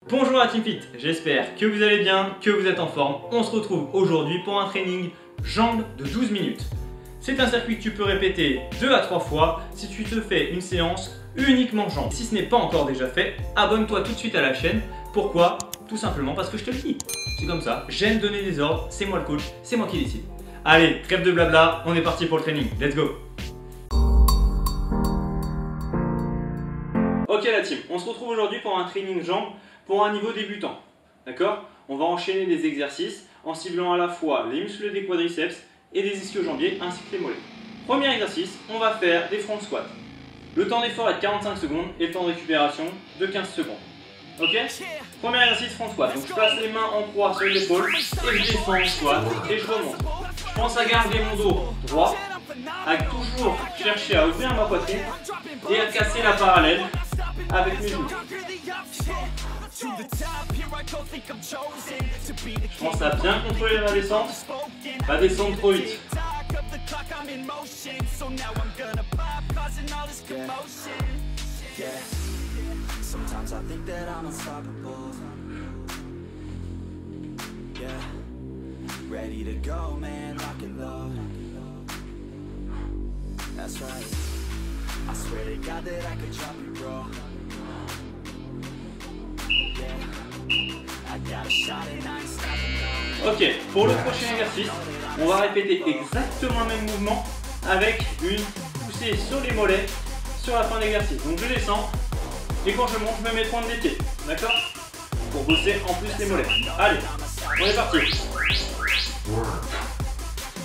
Bonjour la Team Fit, j'espère que vous allez bien, que vous êtes en forme. On se retrouve aujourd'hui pour un training jambes de 12 minutes. C'est un circuit que tu peux répéter 2 à 3 fois si tu te fais une séance uniquement jambes. Si ce n'est pas encore déjà fait, abonne-toi tout de suite à la chaîne. Pourquoi? Tout simplement parce que je te le dis. C'est comme ça, j'aime donner des ordres, c'est moi le coach, c'est moi qui décide. Allez, trêve de blabla, on est parti pour le training, let's go! Ok la team, on se retrouve aujourd'hui pour un training jambes pour un niveau débutant. D'accord? On va enchaîner des exercices en ciblant à la fois les muscles des quadriceps et des ischio-jambiers ainsi que les mollets. Premier exercice, on va faire des front squats. Le temps d'effort est de 45 secondes et le temps de récupération de 15 secondes. Ok? Premier exercice front squat. Donc je place les mains en croix sur les épaules et je descends en squat et je remonte. Je pense à garder mon dos droit, à toujours chercher à ouvrir ma poitrine et à casser la parallèle avec mes genoux. Je pense à bien contrôler la descente, pas descendre trop vite. Ok, pour le prochain exercice, on va répéter exactement le même mouvement avec une poussée sur les mollets sur la fin de l'exercice. Donc je descends et quand je monte, je me mets pointe des pieds. D'accord? Pour bosser en plus les mollets. Allez, on est parti.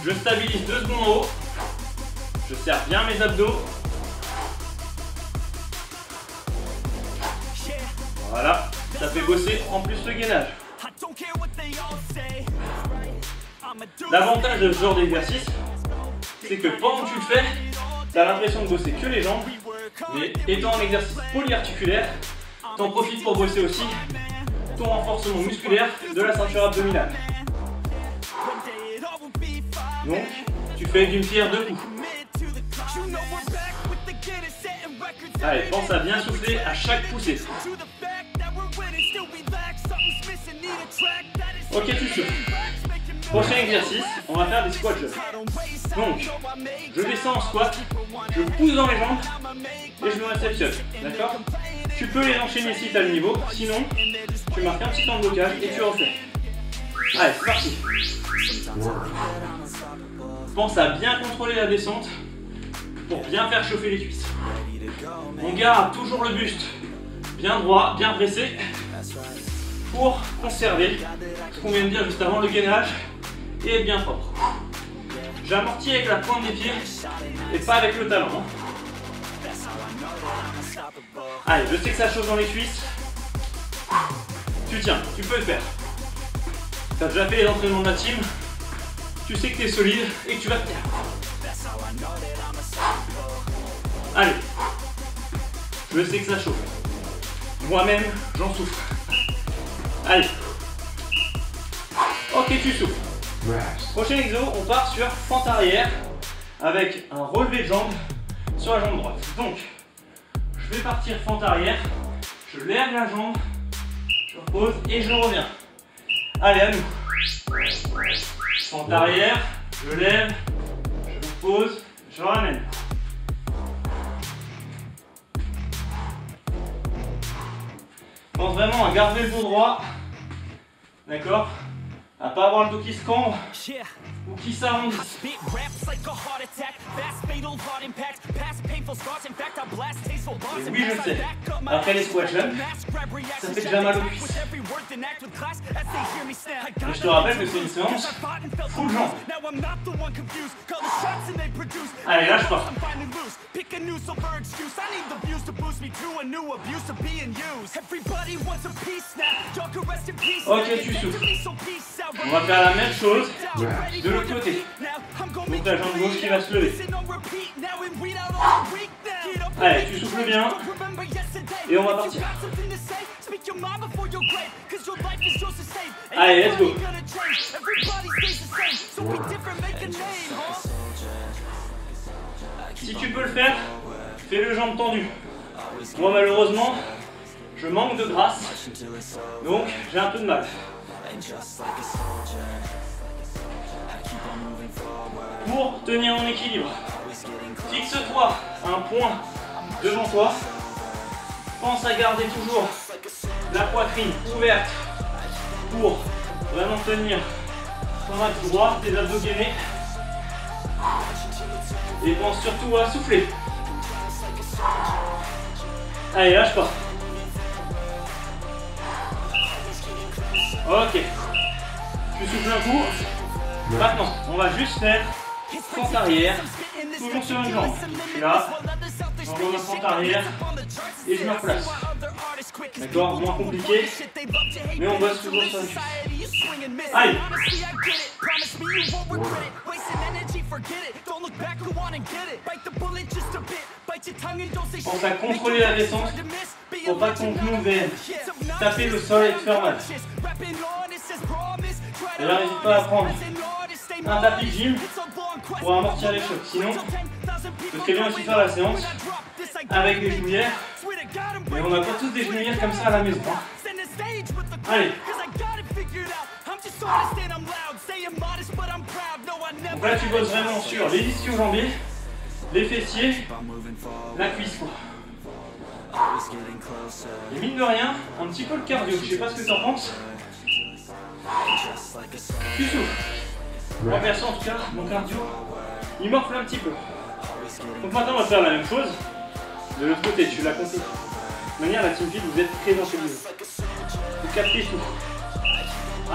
Je stabilise 2 secondes en haut. Je serre bien mes abdos. Voilà, ça fait bosser en plus le gainage. L'avantage de ce genre d'exercice, c'est que pendant que tu le fais, tu as l'impression de bosser que les jambes, mais étant un exercice polyarticulaire, tu en profites pour bosser aussi ton renforcement musculaire de la ceinture abdominale. Donc, tu fais d'une pierre deux coups. Allez, pense à bien souffler à chaque poussée. Ok, tu souffles. Prochain exercice, on va faire des squats jumps. Donc, je descends en squat, je pousse dans les jambes et je me réceptionne. D'accord? Tu peux les enchaîner si tu as le niveau, sinon tu marques un petit temps de blocage et tu refais. Allez, c'est parti. Pense à bien contrôler la descente pour bien faire chauffer les cuisses. On garde toujours le buste bien droit, bien pressé pour conserver ce qu'on vient de dire juste avant, le gainage et être bien propre. J'amortis avec la pointe des pieds et pas avec le talon. Allez, je sais que ça chauffe dans les cuisses. Tu tiens, tu peux le faire. Tu as déjà fait les entraînements de la team. Tu sais que tu es solide et que tu vas te tenir. Allez, je sais que ça chauffe. Moi-même, j'en souffre. Allez. Ok, tu souffles. Prochain exo, on part sur fente arrière avec un relevé de jambe sur la jambe droite. Donc, je vais partir fente arrière, je lève la jambe, je repose et je reviens. Allez, à nous. Fente arrière, je lève, je repose, je ramène. Pense vraiment à garder le dos droit, d'accord? À pas avoir le dos qui se cambre ou qui s'arrondit. Et oui, je sais, après les squat jumps, ça fait déjà mal aux cuisses. Et je te rappelle que c'est une séance full jambes. Allez, lâche pas. Ok, tu souffles. On va faire la même chose de l'autre côté. Donc la jambe gauche qui va se lever. Allez, tu souffles bien. Et on va partir. Allez, let's go. Si tu peux le faire, fais le jambe tendu. Moi malheureusement, je manque de grâce, donc j'ai un peu de mal. Pour tenir en équilibre, fixe-toi un point devant toi. Pense à garder toujours la poitrine ouverte pour vraiment tenir ton axe droit, tes abdos gainés. Et pense surtout à souffler. Allez, lâche pas. Ok. Tu souffles un coup. Maintenant, on va juste faire fente arrière, toujours sur une jambe. Je suis là, j'envoie ma fente arrière et je me replace. D'accord, moins compliqué, mais on bosse toujours sur la cuisse. Allez. Pense à contrôler la descente pour pas que ton genou vienne taper le sol et te faire mal. Et là, n'hésite pas à prendre un tapis de gym pour amortir les chocs. Sinon, ce serait bien aussi faire la séance avec des genouillères. Mais on n'a pas tous des genouillères comme ça à la maison. Allez. Donc là, tu bosses vraiment sur les ischio-jambiers, les fessiers, la cuisse. Et mine de rien, un petit peu le cardio. Je sais pas ce que tu en penses. Tu souffles. Moi perso en tout cas, mon cardio, il morfle un petit peu. Donc maintenant on va faire la même chose. De l'autre côté, tu l'as compris. De toute manière, la team fit, vous êtes présent chez vous. Vous captez tout.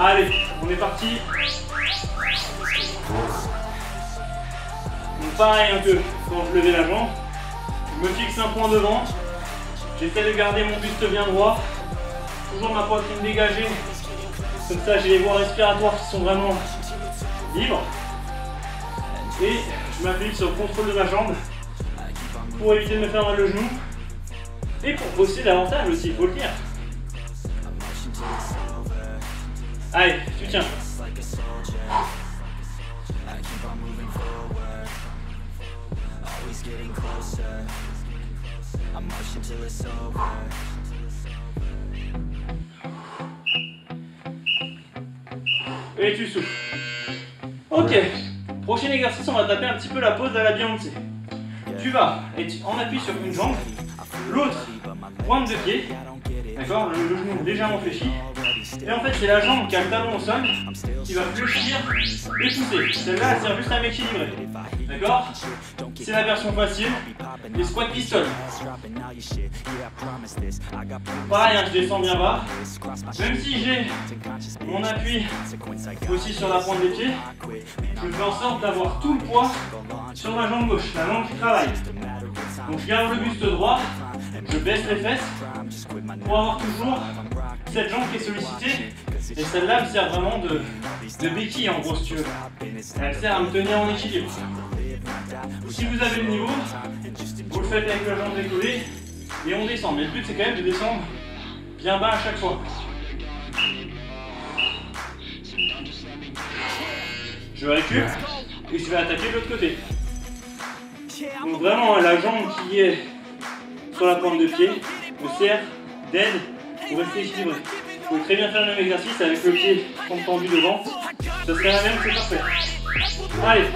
Allez, on est parti. Donc pareil un peu, quand je levais la jambe, je me fixe un point devant. J'essaie de garder mon buste bien droit. Toujours ma poitrine dégagée. Comme ça, j'ai les voies respiratoires qui sont vraiment libres. Et je m'appuie sur le contrôle de ma jambe pour éviter de me faire mal le genou. Et pour bosser davantage aussi, il faut le dire. Allez, tu tiens. Et tu souffles. Ok. Prochain exercice, on va taper un petit peu la pose à la Beyoncé. Tu vas être en appui sur une jambe, l'autre pointe de pied, d'accord, le genou légèrement fléchi. Et en fait, c'est la jambe qui a le talon au sol qui va fléchir et pousser. Celle-là, elle sert juste à m'équilibrer. D'accord? C'est la version facile, les squats pistoles. Pareil, hein, je descends bien bas. Même si j'ai mon appui aussi sur la pointe des pieds, je fais en sorte d'avoir tout le poids sur ma jambe gauche, la jambe qui travaille. Donc je garde le buste droit, je baisse les fesses pour avoir toujours cette jambe qui est sollicitée. Et celle-là me sert vraiment de béquille en gros si tu veux. Elle sert à me tenir en équilibre. Si vous avez le niveau, vous le faites avec la jambe décollée et on descend. Mais le but c'est quand même de descendre bien bas à chaque fois. Je récupère et je vais attaquer de l'autre côté. Donc vraiment la jambe qui est sur la pointe de pied me sert d'aide pour rester équilibré. Vous pouvez très bien faire le même exercice avec le pied tendu devant. Ce serait la même, c'est parfait. Allez.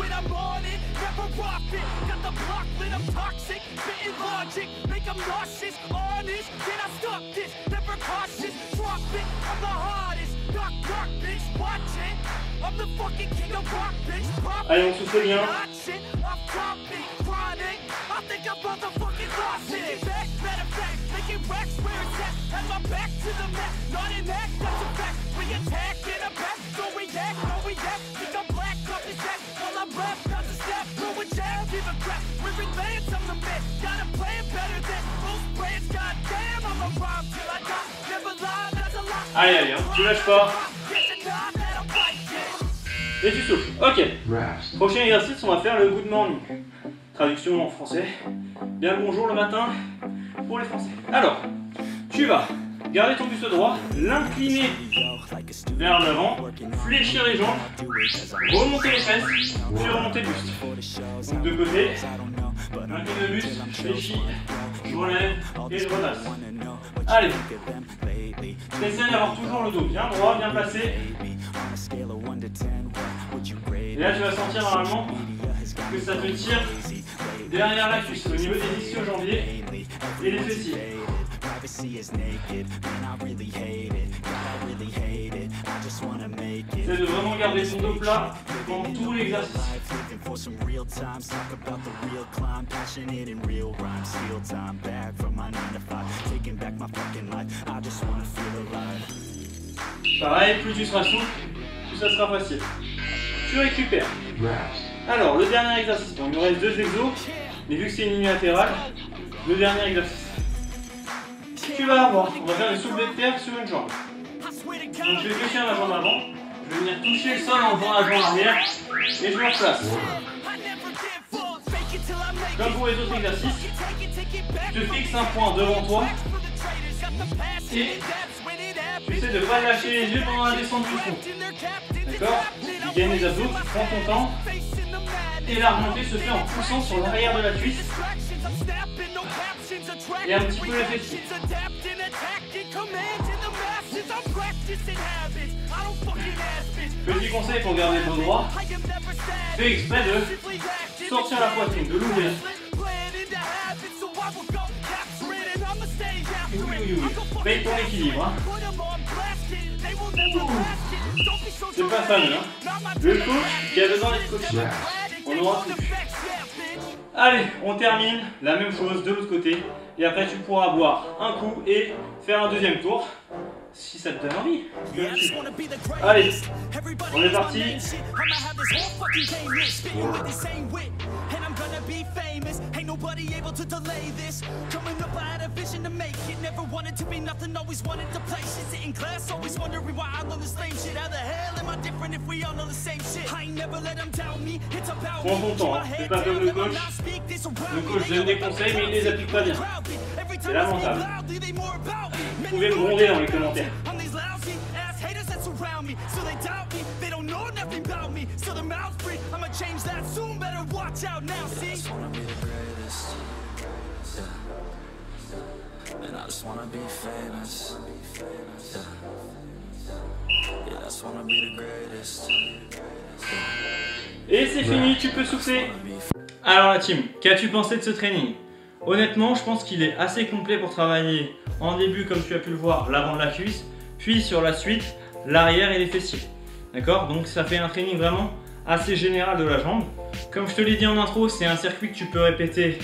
Allez, on souffle bien. Allez, allez, hein, tu lâches pas. Et tu souffles. Ok. Prochain exercice, on va faire le good morning. Traduction en français. Bien le bonjour le matin pour les Français. Alors, tu vas garder ton buste droit, l'incliner vers l'avant, fléchir les jambes, remonter les fesses, puis remonter le buste. Donc de côté, incline le buste, je fléchis, je relève et je redresse. Allez, essaie d'avoir toujours le dos bien droit, bien placé. Et là, tu vas sentir normalement que ça te tire derrière la cuisse, au niveau des ischio-jambiers et des fessiers. C'est de vraiment garder ton dos plat pendant tout l'exercice. Pareil, plus tu seras souple, plus ça sera facile. Tu récupères. Alors, le dernier exercice. Bon, il nous reste 2 exos, mais vu que c'est unilatéral, le dernier exercice. Tu vas avoir, on va faire des soulevés de terre sur une jambe. Donc je vais fléchir ma jambe avant, je vais venir toucher le sol en faisant la jambe arrière et je me replace. Comme pour les autres exercices, tu te fixes un point devant toi et tu essaies de ne pas lâcher les yeux pendant la descente du front. D'accord? Tu gagnes les abdos, tu prends ton temps et la remontée se fait en poussant sur l'arrière de la cuisse et un petit peu les fessiers. Petit conseil pour garder le dos droit, fais exprès de sortir la poitrine, de l'ouvrir. Paye ton équilibre. Hein. C'est pas fameux. Hein. Le coach qui a besoin d'être coaché. On aura tout. Allez, on termine la même chose de l'autre côté. Et après, tu pourras boire un coup et faire un deuxième tour. Si ça te donne envie. Allez, on est parti. Prends ton temps, hein. C'est pas comme le coach. Le coach donne des conseils mais il les applique pas bien. C'est lamentable. Vous pouvez me gronder dans les commentaires. Et c'est fini, tu peux souffler. Alors la team, qu'as-tu pensé de ce training? Honnêtement, je pense qu'il est assez complet pour travailler en début, comme tu as pu le voir, l'avant de la cuisse, puis sur la suite, l'arrière et les fessiers. D'accord? Donc ça fait un training vraiment assez général de la jambe. Comme je te l'ai dit en intro, c'est un circuit que tu peux répéter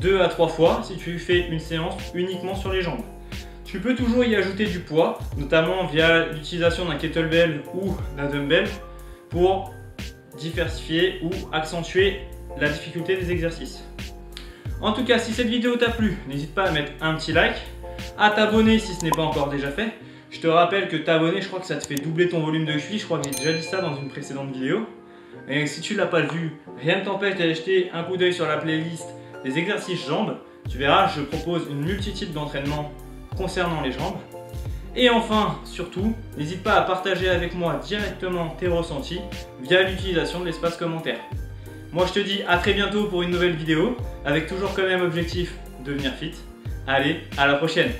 2 à 3 fois si tu fais une séance uniquement sur les jambes. Tu peux toujours y ajouter du poids, notamment via l'utilisation d'un kettlebell ou d'un dumbbell pour diversifier ou accentuer la difficulté des exercices. En tout cas, si cette vidéo t'a plu, n'hésite pas à mettre un petit like, à t'abonner si ce n'est pas encore déjà fait. Je te rappelle que t'abonner, je crois que ça te fait doubler ton volume de cuisse, je crois que j'ai déjà dit ça dans une précédente vidéo. Et si tu ne l'as pas vu, rien ne t'empêche d'aller jeter un coup d'œil sur la playlist des exercices jambes. Tu verras, je propose une multitude d'entraînements concernant les jambes. Et enfin, surtout, n'hésite pas à partager avec moi directement tes ressentis via l'utilisation de l'espace commentaire. Moi je te dis à très bientôt pour une nouvelle vidéo, avec toujours comme même objectif devenir fit. Allez, à la prochaine!